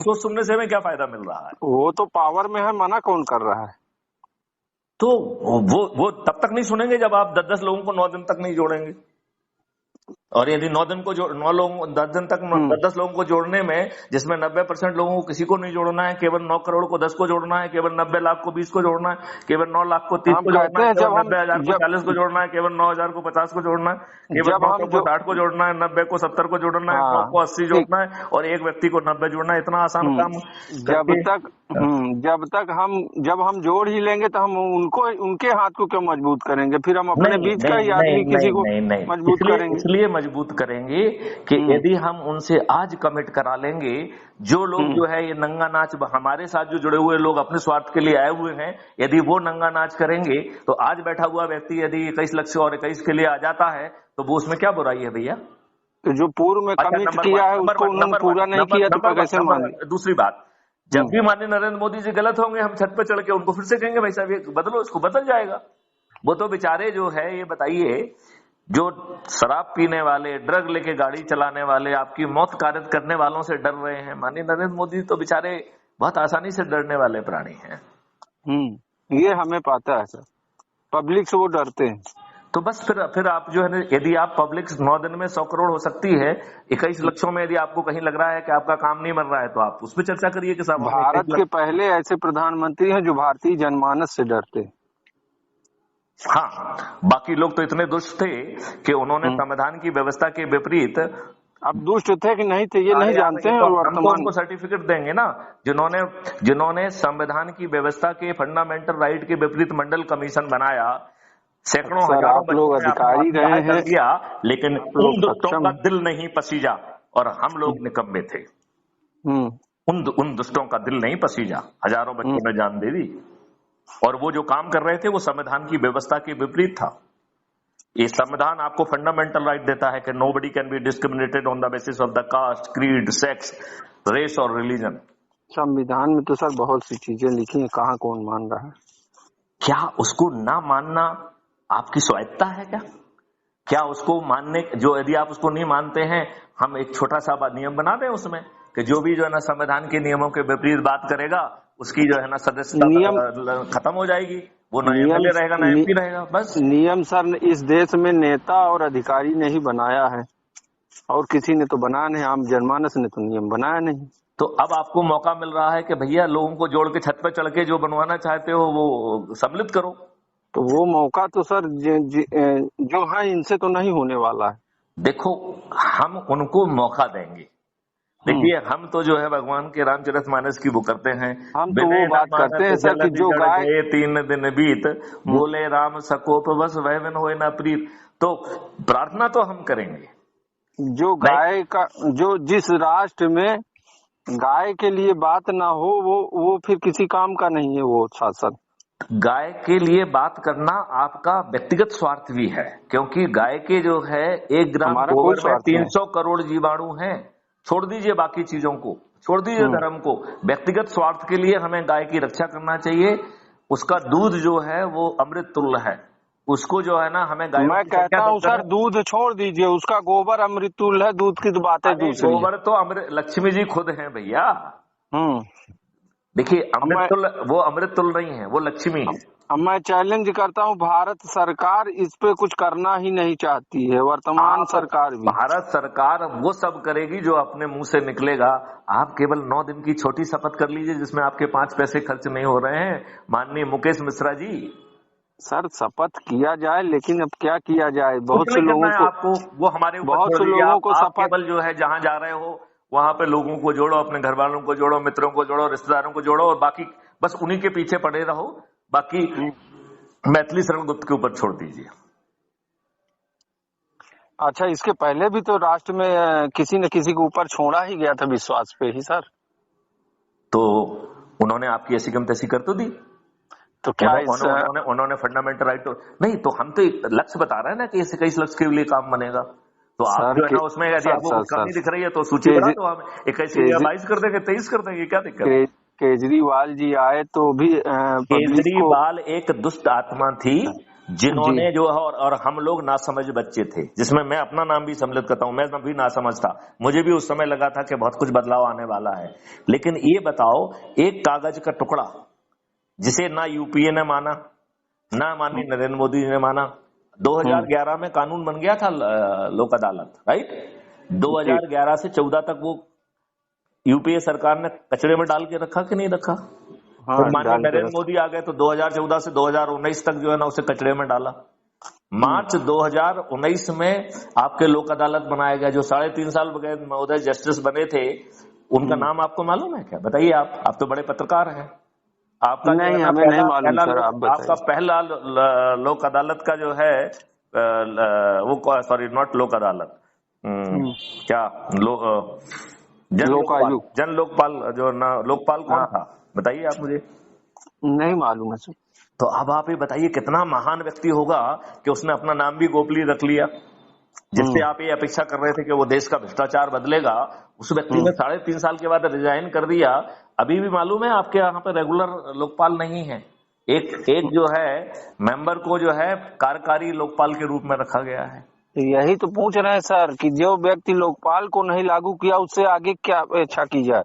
सोच सुनने से हमें क्या फायदा मिल रहा है? वो तो पावर में है, मना कौन कर रहा है? तो वो तब तक नहीं सुनेंगे जब आप 10-10 लोगों को 9 दिन तक नहीं जोड़ेंगे। और यदि 9 दिन को 9 लोगों 10 दिन तक 10 लोगों को जोड़ने में, जिसमें 90% लोगों को किसी को नहीं जोड़ना है, केवल 9 करोड़ को 10 को जोड़ना है, केवल 90 लाख को 20 को जोड़ना है, केवल 9 लाख को 30 को जोड़ना है, केवल 90,000 को 40 को जोड़ना है, केवल 9,000 को 50 को जोड़ना है, केवल 900 को 60 को जोड़ना है, 90 को 70 को जोड़ना है, 100 को 80 जोड़ना है और एक व्यक्ति को 90 जोड़ना है। इतना आसान काम जब हम जोड़ ही लेंगे तो हम उनके हाथ को क्यों मजबूत करेंगे? फिर हम अपने बीच का ही आदमी किसी को मजबूत करेंगे? इसलिए मजबूत करेंगे कि यदि हम उनसे आज कमिट करा लेंगे, जो लोग जो है ये नंगा नाच हमारे साथ जो जुड़े हुए लोग अपने स्वार्थ के लिए आए हुए हैं, यदि वो नंगा नाच करेंगे तो आज बैठा हुआ व्यक्ति यदि 21 लाख से और 21 के लिए आ जाता है तो वो उसमें क्या बुराई है भैया? तो जो पूर्व में कमिट किया है उसको उन्होंने पूरा नहीं किया तो कैसे माने? दूसरी बात, जब भी माननीय नरेंद्र मोदी जी गलत होंगे हम छत पे चढ़ के उनको फिर से कहेंगे भाई साहब ये बदलो, इसको बदल जाएगा। वो तो बेचारे जो है, ये बताइए, जो शराब पीने वाले, ड्रग लेके गाड़ी चलाने वाले, आपकी मौत कारित करने वालों से डर रहे हैं। माननीय नरेंद्र मोदी तो बेचारे बहुत आसानी से डरने वाले प्राणी हैं। ये हमें पता है सर, पब्लिक से वो डरते हैं। तो बस फिर आप जो है, यदि आप पब्लिक 9 दिन में 100 करोड़ हो सकती है, 21 लक्षों में यदि आपको कहीं लग रहा है कि आपका काम नहीं बन रहा है तो आप उस पर चर्चा करिए कि साहब भारत के पहले ऐसे प्रधानमंत्री हैं जो भारतीय जनमानस से डरते हैं। हाँ, बाकी लोग तो इतने दुष्ट थे कि उन्होंने संविधान की व्यवस्था के विपरीत, अब दुष्ट थे कि नहीं थे ये नहीं जानते हैं, और वर्तमान को सर्टिफिकेट देंगे ना, जिन्होंने संविधान की व्यवस्था के फंडामेंटल राइट के विपरीत मंडल कमीशन बनाया, सैकड़ों हजारों लोग अधिकारी रहे हैं, किया, लेकिन उन दुष्टों का दिल नहीं पसीजा और हम लोग निकम्मे थे। उन दुष्टों का दिल नहीं पसीजा, हजारों बच्चों ने जान दे दी और वो जो काम कर रहे थे वो संविधान की व्यवस्था के विपरीत था। ये संविधान आपको फंडामेंटल राइट देता है कि nobody can be discriminated on the basis of the caste, creed, sex, race और रिलीजन। संविधान में तो सर बहुत सी चीजें लिखी हैं, कहाँ कौन मान रहा है? क्या उसको ना मानना आपकी स्वायत्ता है? क्या उसको मानने, जो यदि आप उसको नहीं मानते हैं, हम एक छोटा सा नियम बना दें उसमें कि जो भी जो है ना संविधान के नियमों के विपरीत बात करेगा उसकी जो है ना सदस्यता खत्म हो जाएगी, वो ना एमएलए रहेगा ना एमपी रहेगा। बस नियम सर इस देश में नेता और अधिकारी ने ही बनाया है और किसी ने तो बनाया नहीं, आम जनमानस ने तो नियम बनाया नहीं। तो अब आपको मौका मिल रहा है कि भैया लोगों को जोड़ के छत पर चढ़ के जो बनवाना चाहते हो वो सम्मिलित करो। तो वो मौका तो सर जो है इनसे तो नहीं होने वाला है। देखो हम उनको मौका देंगे। देखिए हम तो जो है भगवान के रामचरितमानस की वो करते हैं, हम तो वो बात करते हैं सर कि जो गाय 3 दिन बीत बोले राम सकोप बस वह बिन होए ना प्रीत। तो प्रार्थना तो हम करेंगे। जो गाय का, जो जिस राष्ट्र में गाय के लिए बात ना हो वो फिर किसी काम का नहीं है वो शासन। गाय के लिए बात करना आपका व्यक्तिगत स्वार्थ भी है, क्योंकि गाय के जो है 1 ग्राम गोबर में 300 करोड़ जीवाणु हैं। छोड़ दीजिए बाकी चीजों को, छोड़ दीजिए धर्म को, व्यक्तिगत स्वार्थ के लिए हमें गाय की रक्षा करना चाहिए। उसका दूध जो है वो अमृत तुल्य है, उसको जो है ना हमें गाय, मैं कहता हूँ सर दूध छोड़ दीजिए, उसका गोबर अमृत तुल्य है, दूध की तो बात है दूसरी। गोबर तो अमृत, लक्ष्मी जी खुद है भैया। देखिए अमृत तुल्य, वो अमृत तुल्य नहीं है, वो लक्ष्मी है। अब मैं चैलेंज करता हूँ, भारत सरकार इस पे कुछ करना ही नहीं चाहती है, वर्तमान सरकार भी। भारत सरकार वो सब करेगी जो अपने मुंह से निकलेगा। आप केवल 9 दिन की छोटी शपथ कर लीजिए जिसमें आपके 5 पैसे खर्च नहीं हो रहे हैं, माननीय मुकेश मिश्रा जी। सर शपथ किया जाए, लेकिन अब क्या किया जाए, बहुत से लोगों को, आपको वो हमारे बहुत से लोगों को शपथ, केवल जो है जहां जा रहे हो वहां पे लोगों को जोड़ो, अपने घर वालों को जोड़ो, मित्रों को जोड़ो, रिश्तेदारों को जोड़ो और बाकी बस उन्हीं के पीछे पड़े रहो। बाकी मैथिली शरण गुप्त के ऊपर छोड़ दीजिए। अच्छा, इसके पहले भी तो राष्ट्र में किसी न किसी के ऊपर छोड़ा ही गया था विश्वास पे ही सर। तो उन्होंने आपकी ऐसी कम तैसी कर तो दी, तो क्या उन्होंने फंडामेंटल राइट तो नहीं, तो हम तो एक लक्ष्य बता रहे हैं ना कि इस 21 लक्ष्य के लिए काम बनेगा। तो आप जो है ना उसमें यदि आपको कुछ कमी दिख रही है तो सूची बना दो, हम 21 या 22 कर देंगे, 23 कर देंगे, क्या दिक्कत है? केजरीवाल जी आए तो भी केजरीवाल एक दुष्ट आत्मा थी जिन्होंने जो है, और हम लोग नासमझ बच्चे थे, जिसमें मैं अपना नाम भी सम्मिलित करता हूं। मैं भी नासमझ था, मुझे भी उस समय लगा था कि बहुत कुछ बदलाव आने वाला है। लेकिन ये बताओ, एक कागज का टुकड़ा जिसे ना यूपीए ने माना, ना माननीय नरेंद्र मोदी जी ने माना। 2011 में कानून बन गया था लोक अदालत, राइट। 2011 से 14 तक वो यूपीए सरकार ने कचरे में डाल के रखा कि नहीं रखा? हाँ, तो माननीय नरेंद्र मोदी आ गए तो 2014 से 2019 तक जो है ना उसे कचरे में डाला। मार्च 2019 में आपके लोक अदालत बनाया गया। जो 3.5 साल बगैर महोदय जस्टिस बने थे, उनका नाम आपको मालूम है क्या? बताइए, आप तो बड़े पत्रकार हैं। आपका जो है नहीं, ना हमें नहीं मालूम सर, आप आपका बताइए। पहला लोक अदालत का जो है वो, सॉरी नॉट लोक अदालत, क्या लोकायुक्त। जन लोकपाल, जो ना लोकपाल कौन हाँ, था? बताइए आप मुझे। नहीं मालूम है सर। तो अब आप ये बताइए, कितना महान व्यक्ति होगा कि उसने अपना नाम भी गोपनीय रख लिया। जिससे आप ये अपेक्षा कर रहे थे कि वो देश का भ्रष्टाचार बदलेगा, उस व्यक्ति ने 3.5 साल के बाद रिजाइन कर दिया। अभी भी मालूम है आपके यहाँ पे रेगुलर लोकपाल नहीं है। एक जो है मेंबर को जो है कार्यकारी लोकपाल के रूप में रखा गया है। तो यही तो पूछ रहे हैं सर कि जो व्यक्ति लोकपाल को नहीं लागू किया उससे आगे क्या अपेक्षा की जाए।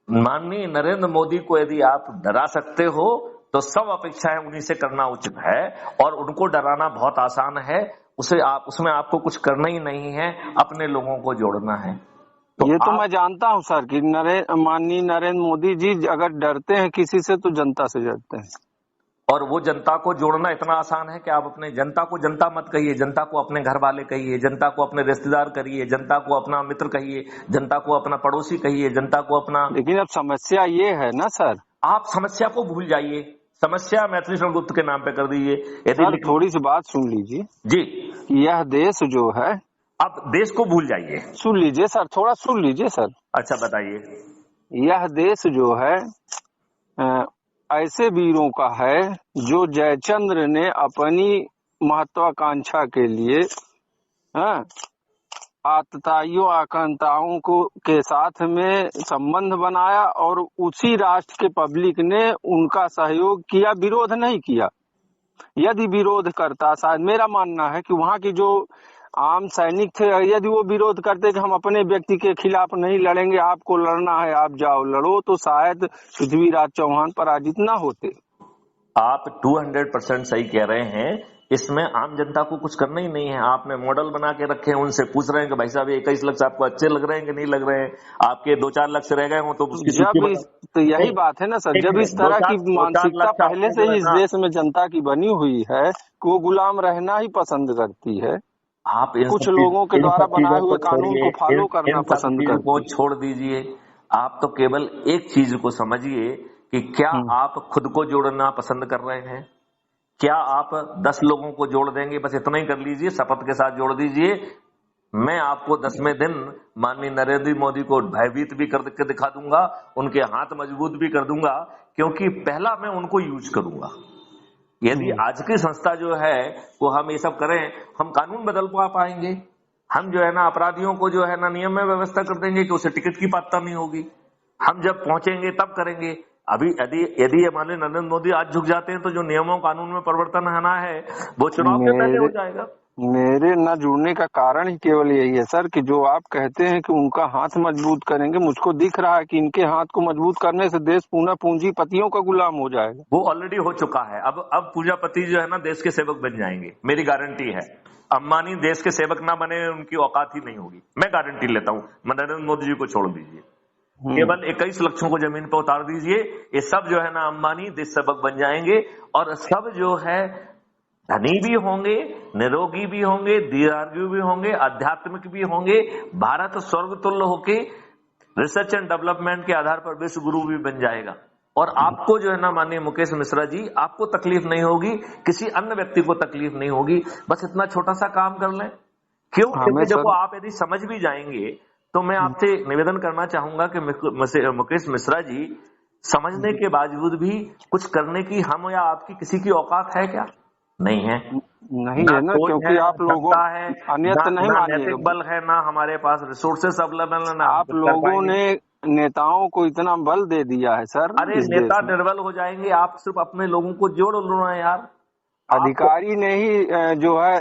माननीय नरेंद्र मोदी को यदि आप डरा सकते हो तो सब अपेक्षाएं उन्हीं से करना उचित है, और उनको डराना बहुत आसान है। उसमें आपको कुछ करना ही नहीं है, अपने लोगों को जोड़ना है। तो ये तो मैं जानता हूँ सर कि माननीय नरेंद्र मोदी जी अगर डरते हैं किसी से तो जनता से डरते हैं। और वो जनता को जोड़ना इतना आसान है कि आप अपने जनता को जनता मत कहिए, जनता को अपने घर वाले कहिए, जनता को अपने रिश्तेदार करिए, जनता को अपना मित्र कहिए, जनता को अपना पड़ोसी कहिए, जनता को अपना। लेकिन अब समस्या ये है ना सर, आप समस्या को भूल जाइए, समस्या मैथिली शरण गुप्त के नाम पे कर दीजिए। सर थोड़ी सी बात सुन लीजिए जी, कि यह देश जो है, आप देश को भूल जाइए। सुन लीजिए सर, थोड़ा सुन लीजिए सर। अच्छा बताइए। यह देश जो है ऐसे वीरों का है जो जयचंद्र ने अपनी महत्वाकांक्षा के लिए आतताइयों आकांक्षाओं को के साथ में संबंध बनाया और उसी राष्ट्र के पब्लिक ने उनका सहयोग किया, विरोध नहीं किया। यदि विरोध करता, शायद मेरा मानना है कि वहाँ की जो आम सैनिक थे, यदि वो विरोध करते कि हम अपने व्यक्ति के खिलाफ नहीं लड़ेंगे, आपको लड़ना है आप जाओ लड़ो, तो शायद पृथ्वीराज चौहान पराजित ना होते। आप 200% सही कह रहे हैं। इसमें आम जनता को कुछ करना ही नहीं है। आपने मॉडल बना के रखे हैं, उनसे पूछ रहे हैं कि भाई साहब 21 लाख से आपको अच्छे लग रहे हैं कि नहीं लग रहे हैं? आपके 2-4 लाख से रह गए हो तो उसकी सूची तो यही बात है ना सर, जब इस तरह की मानसिकता पहले से ही इस देश में जनता की बनी हुई है कि वो गुलाम रहना ही पसंद करती है, आप कुछ लोगों के द्वारा बनाए हुए कानून को फॉलो करना पसंद करती है। छोड़ दीजिए। आप तो केवल एक चीज को समझिए कि क्या आप खुद को जोड़ना पसंद कर रहे हैं? क्या आप 10 लोगों को जोड़ देंगे? बस इतना ही कर लीजिए, शपथ के साथ जोड़ दीजिए। मैं आपको 10वें दिन माननीय नरेंद्र मोदी को भयभीत भी करके दिखा दूंगा, उनके हाथ मजबूत भी कर दूंगा, क्योंकि पहला मैं उनको यूज करूंगा। यदि आज की संस्था जो है वो हम ये सब करें, हम कानून बदल पाएंगे। हम जो है ना अपराधियों को जो है ना नियम में व्यवस्था कर देंगे कि उसे टिकट की पात्रता नहीं होगी। हम जब पहुंचेंगे तब करेंगे। अभी यदि माननीय नरेंद्र मोदी आज झुक जाते हैं तो जो नियमों कानून में परिवर्तन आना है वो चुनाव से पहले हो जाएगा। मेरे न जुड़ने का कारण ही केवल यही है सर कि जो आप कहते हैं कि उनका हाथ मजबूत करेंगे, मुझको दिख रहा है कि इनके हाथ को मजबूत करने से देश पुनः पूंजीपतियों का गुलाम हो जाएगा। वो ऑलरेडी हो चुका है। अब पूंजीपति जो है ना देश के सेवक बन जाएंगे, मेरी गारंटी है। अंबानी देश के सेवक ना बने, उनकी औकात ही नहीं होगी। मैं गारंटी लेता हूँ। नरेंद्र मोदी जी को छोड़ दीजिए, केवल 21 लक्षों को जमीन पर उतार दीजिए, ये सब जो है ना अंबानी देश सेवक बन जाएंगे, और सब जो है धनी भी होंगे, निरोगी भी होंगे, दीर्घायु भी होंगे, आध्यात्मिक भी होंगे। भारत स्वर्ग तुल्य होके रिसर्च एंड डेवलपमेंट के आधार पर विश्व गुरु भी बन जाएगा। और आपको जो है ना माननीय मुकेश मिश्रा जी, आपको तकलीफ नहीं होगी, किसी अन्य व्यक्ति को तकलीफ नहीं होगी। बस इतना छोटा सा काम कर लें। क्यों? क्योंकि जब आप यदि समझ भी जाएंगे तो मैं आपसे निवेदन करना चाहूंगा कि मुकेश मिश्रा जी, समझने के बावजूद भी कुछ करने की हम या आपकी किसी की औकात है क्या? नहीं है। नहीं है ना, क्योंकि आप लोगों ना नैतिक बल है, ना हमारे पास रिसोर्सेस अवेलेबल है, ना आप लोगों ने नेताओं को इतना बल दे दिया है सर अरे इस देश नेता में। निर्बल हो जाएंगे, आप सिर्फ अपने लोगों को जोड़ लो ना यार। आपको अधिकारी ने ही जो है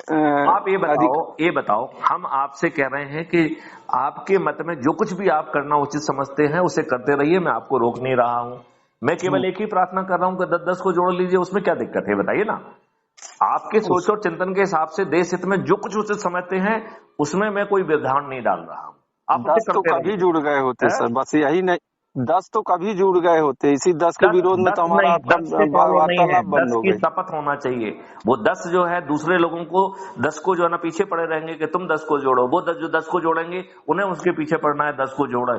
आप ये बताओ, हम आपसे कह रहे हैं कि आपके मत में जो कुछ भी आप करना उचित समझते हैं उसे करते रहिए, मैं आपको रोक नहीं रहा हूं। मैं केवल एक ही प्रार्थना कर रहा हूं कि 10-10 को जोड़ लीजिए, उसमें क्या दिक्कत है बताइए ना। आपके सोच और चिंतन के हिसाब से देश हित में जो कुछ उचित समझते हैं उसमें मैं कोई व्यवधान नहीं डाल रहा हूं, आप उसे 10 तो करते कभी रहिए। जुड़ गए होते सर, बस यही नहीं, 10 तो कभी जुड़ गए होते, इसी 10 के 10 विरोध में 10 तो हमारा नहीं, आपका 10 से फॉलो नहीं है, वार्तालाप बंद 10 हो की गई। शपथ होना चाहिए। वो 10 जो है दूसरे लोगों को 10 को जो है ना पीछे पड़े रहेंगे कि तुम 10 को जोड़ो, वो 10 जो 10 को जोड़ेंगे उन्हें उसके पीछे पड़ना है, 10 को जोड़े।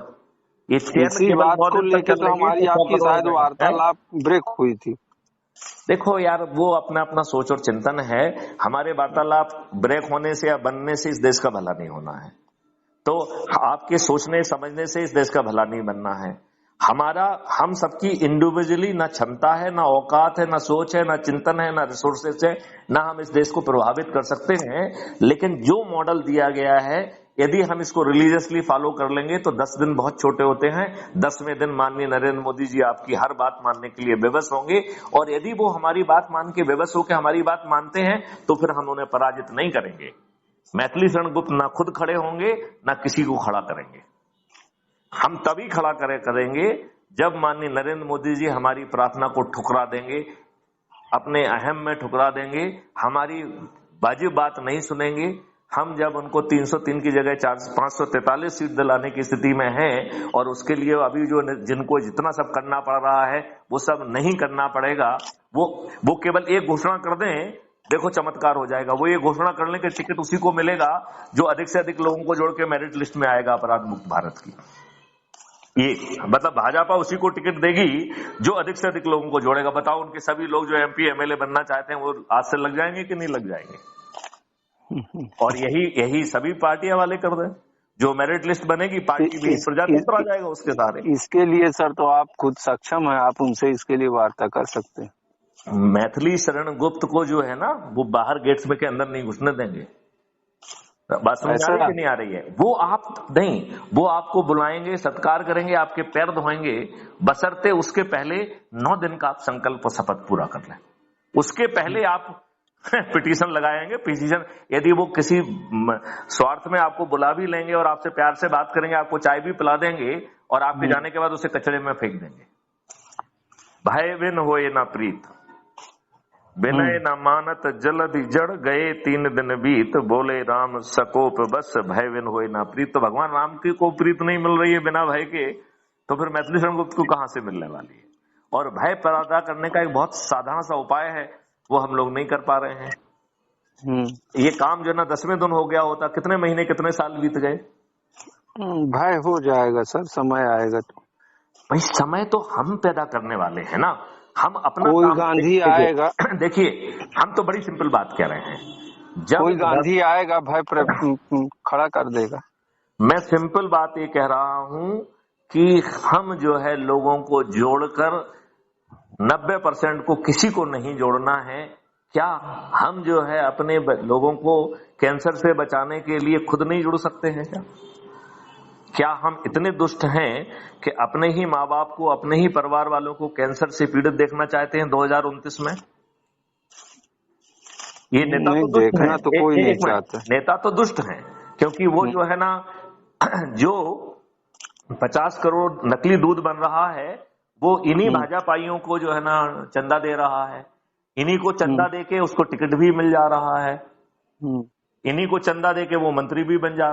ये चेन इसी केवल बात 9 को दिन तक लेके तो चलेगी हमारी तो 100 आपकी करोड़ हो शायद जाएगा। वार्तालाप ब्रेक हुई थी। देखो यार, वो अपना अपना सोच और चिंतन है, हमारे वार्तालाप ब्रेक होने से या बनने से इस देश का भला नहीं होना है। तो आपके सोचने समझने से इस देश का भला नहीं बनना है। हम सबकी इंडिविजुअली ना क्षमता है, ना औकात है, ना सोच है, ना चिंतन है, ना रिसोर्सेस है, ना हम इस देश को प्रभावित कर सकते हैं। लेकिन जो मॉडल दिया गया है, यदि हम इसको रिलीजियसली फॉलो कर लेंगे तो 10 दिन बहुत छोटे होते हैं। 10वें दिन माननीय नरेंद्र मोदी जी आपकी हर बात मानने के लिए विवश होंगे, और यदि वो हमारी बात मान के विवश होकर हमारी बात मानते हैं तो फिर हम उन्हें पराजित नहीं करेंगे। मैथिली शरण गुप्त ना खुद खड़े होंगे ना किसी को खड़ा करेंगे। हम तभी खड़ा करेंगे जब माननीय नरेंद्र मोदी जी हमारी प्रार्थना को ठुकरा देंगे, अपने अहम में ठुकरा देंगे, हमारी वाजिब बात नहीं सुनेंगे। हम जब उनको 303 की जगह 543 सीट दिलाने की स्थिति में हैं, और उसके लिए अभी जो जिनको जितना सब करना पड़ रहा है वो सब नहीं करना पड़ेगा, वो केवल एक घोषणा कर दें, देखो चमत्कार हो जाएगा। वो ये घोषणा करने के टिकट उसी को मिलेगा जो अधिक से अधिक लोगों को जोड़ के मेरिट लिस्ट में आएगा अपराध मुक्त भारत की। ये मतलब भाजपा उसी को टिकट देगी जो अधिक से अधिक लोगों को जोड़ेगा। बताओ उनके सभी लोग जो एमपी एमएलए बनना चाहते हैं वो आज से लग जाएंगे कि नहीं लग जाएंगे? और यही सभी पार्टियां वाले कर दें, जो मेरिट लिस्ट बनेगी पार्टी भी प्रजातंत्र आ जाएगा उसके सारे। इसके लिए सर तो आप खुद सक्षम हैं, आप उनसे इसके लिए वार्ता कर सकते हैं। मैथिली शरण गुप्त को जो है ना वो बाहर गेट्स में के अंदर नहीं घुसने देंगे। बात समझ आ रही है कि नहीं आ रही है? वो आपको बुलाएंगे, सत्कार करेंगे, आपके पैर धोएंगे, बशर्ते उसके पहले 9 दिन का आप संकल्प शपथ पूरा कर लें। उसके पहले आप पिटीशन लगाएंगे। पिटीशन यदि वो किसी स्वार्थ में आपको बुला भी लेंगे और आपसे प्यार से बात करेंगे, आपको चाय भी पिला देंगे और आपके जाने के बाद उसे कचरे में फेंक देंगे। भय बिन होए ना प्रीत, विनय न मानत जलधि जड़ गए 3 दिन बीत, बोले राम सकोप बस भय बिन होए ना प्रीत। तो भगवान राम की को प्रीत नहीं मिल रही है बिना भय के, तो फिर मैथिली शरण गुप्त को कहां से मिलने वाली है? और भय पैदा करने का एक बहुत साधारण सा उपाय है, वो हम लोग नहीं कर पा रहे हैं। ये काम जो ना 10वें दिन हो गया होता, कितने महीने कितने साल बीत गए। भय हो जाएगा सर, समय आएगा तो। भाई समय तो हम पैदा करने वाले हैं ना, हम अपना कोई काम गांधी आएगा। देखिए हम तो बड़ी सिंपल बात कह रहे हैं, जब कोई गांधी आएगा भय खड़ा कर देगा। मैं सिंपल बात ये कह रहा हूं कि हम जो है लोगों को जोड़कर 90% को किसी को नहीं जोड़ना है। क्या हम जो है अपने लोगों को कैंसर से बचाने के लिए खुद नहीं जुड़ सकते हैं? क्या हम इतने दुष्ट हैं कि अपने ही माँ बाप को, अपने ही परिवार वालों को कैंसर से पीड़ित देखना चाहते हैं 2029 में? ये नेता तो दुष्ट हैं, तो कोई नहीं चाहता। नेता तो दुष्ट हैं, क्योंकि वो जो है ना, जो 50 करोड़ नकली दूध बन रहा है वो इन्हीं भाजपाइयों को जो है ना चंदा दे रहा है, इन्हीं को चंदा देके उसको टिकट भी मिल जा रहा है, इन्हीं को चंदा देके वो मंत्री भी बन जा रहा है।